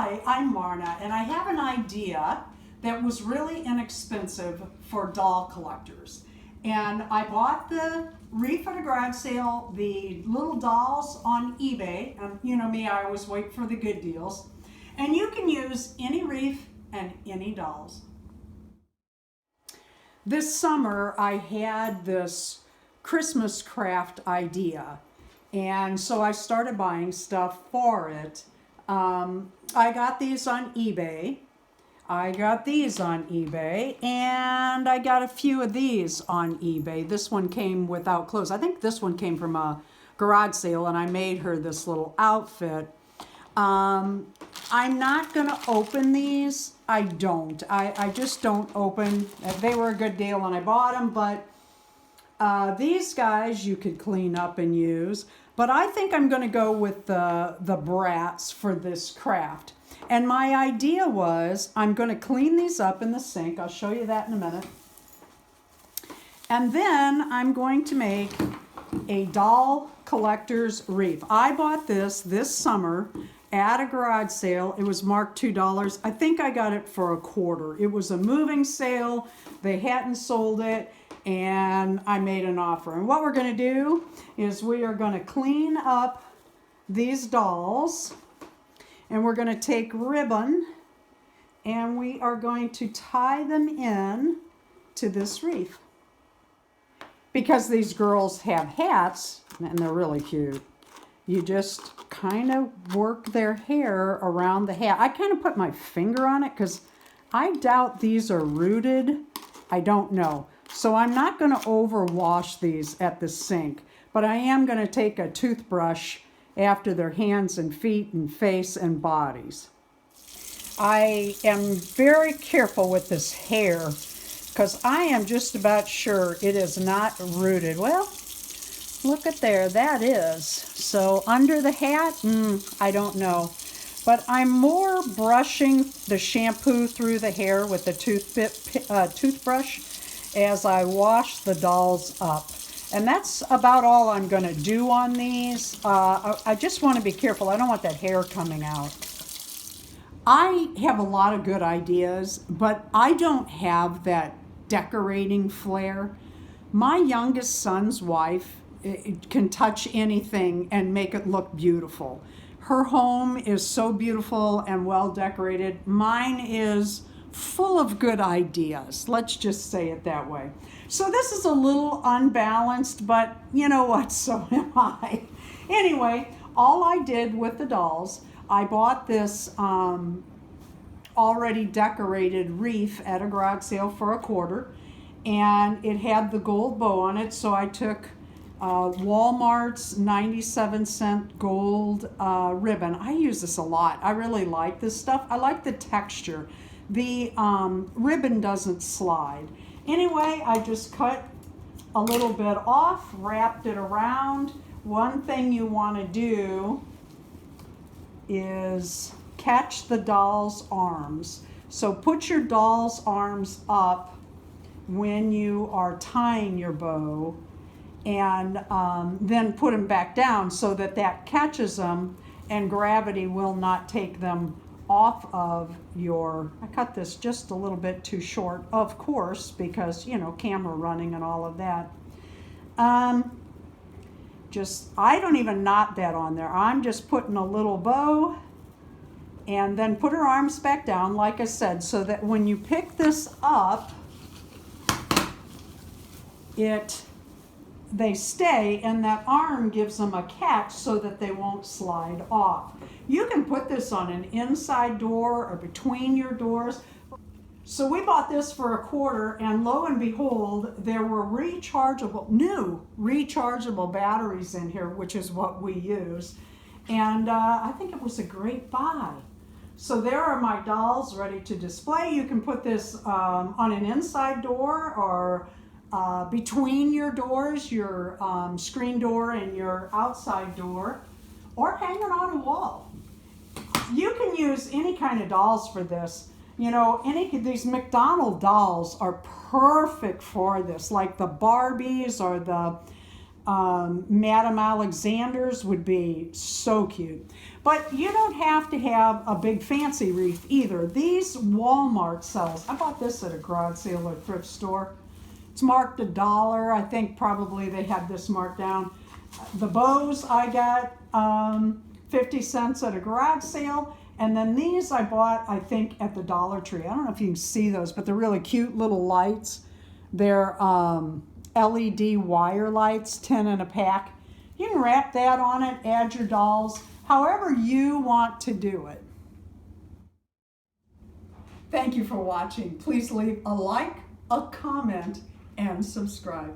Hi, I'm Marna, and I have an idea that was really inexpensive for doll collectors. And I bought the Wreath at a garage sale, the little dolls on eBay. You know me, I always wait for the good deals. And you can use any wreath and any dolls. This summer, I had this Christmas craft idea. And so I started buying stuff for it. I got these on eBay. I got these on eBay, and I got a few of these on eBay. This one came without clothes. I think this one came from a garage sale, and I made her this little outfit. I'm not going to open these. I don't. I just don't open. They were a good deal, and I bought them, but these guys you could clean up and use. But I think I'm going to go with the Bratz for this craft. And my idea was I'm going to clean these up in the sink. I'll show you that in a minute. And then I'm going to make a doll collector's wreath. I bought this summer at a garage sale. It was marked $2. I think I got it for $1. It was a moving sale. They hadn't sold it. And I made an offer. And what we're going to do is we are going to clean up these dolls, and we're going to take ribbon and we are going to tie them in to this wreath. Because these girls have hats and they're really cute. You just kind of work their hair around the hat. I kind of put my finger on it because I doubt these are rooted. I don't know. So I'm not going to overwash these at the sink, but I am going to take a toothbrush after their hands and feet and face and bodies. I am very careful with this hair because I am just about sure it is not rooted. Well, look at there, that is. So under the hat, I don't know. But I'm more brushing the shampoo through the hair with the toothbrush as I wash the dolls up. And that's about all I'm going to do on these. I just want to be careful. I don't want that hair coming out. I have a lot of good ideas, but I don't have that decorating flair. My youngest son's wife can touch anything and make it look beautiful. Her home is so beautiful and well decorated. Mine is full of good ideas. Let's just say it that way. So this is a little unbalanced, but you know what, so am I. Anyway, all I did with the dolls, I bought this already decorated wreath at a garage sale for $1, and it had the gold bow on it, so I took Walmart's 97-cent gold ribbon. I use this a lot. I really like this stuff. I like the texture. The ribbon doesn't slide. Anyway, I just cut a little bit off, wrapped it around. One thing you want to do is catch the doll's arms. So put your doll's arms up when you are tying your bow, and then put them back down so that catches them and gravity will not take them off of your, I cut this just a little bit too short, of course, because, you know, camera running and all of that. I don't even knot that on there. I'm just putting a little bow and then put her arms back down, like I said, so that when you pick this up, they stay, and that arm gives them a catch so that they won't slide off. You can put this on an inside door or between your doors. So we bought this for $1, and lo and behold, there were new rechargeable batteries in here, which is what we use. And I think it was a great buy. So there are my dolls ready to display. You can put this on an inside door or between your doors, your screen door and your outside door, or hang it on a wall. You can use any kind of dolls for this. You know, these McDonald's dolls are perfect for this, like the Barbies or the Madame Alexander's would be so cute. But you don't have to have a big fancy wreath either. These Walmart sells, I bought this at a garage sale or thrift store. It's marked $1. I think probably they had this marked down. The bows I got 50 cents at a garage sale. And then these I bought, I think, at the Dollar Tree. I don't know if you can see those, but they're really cute little lights. They're LED wire lights, 10 in a pack. You can wrap that on it, add your dolls, however you want to do it. Thank you for watching. Please leave a like, a comment, and subscribe.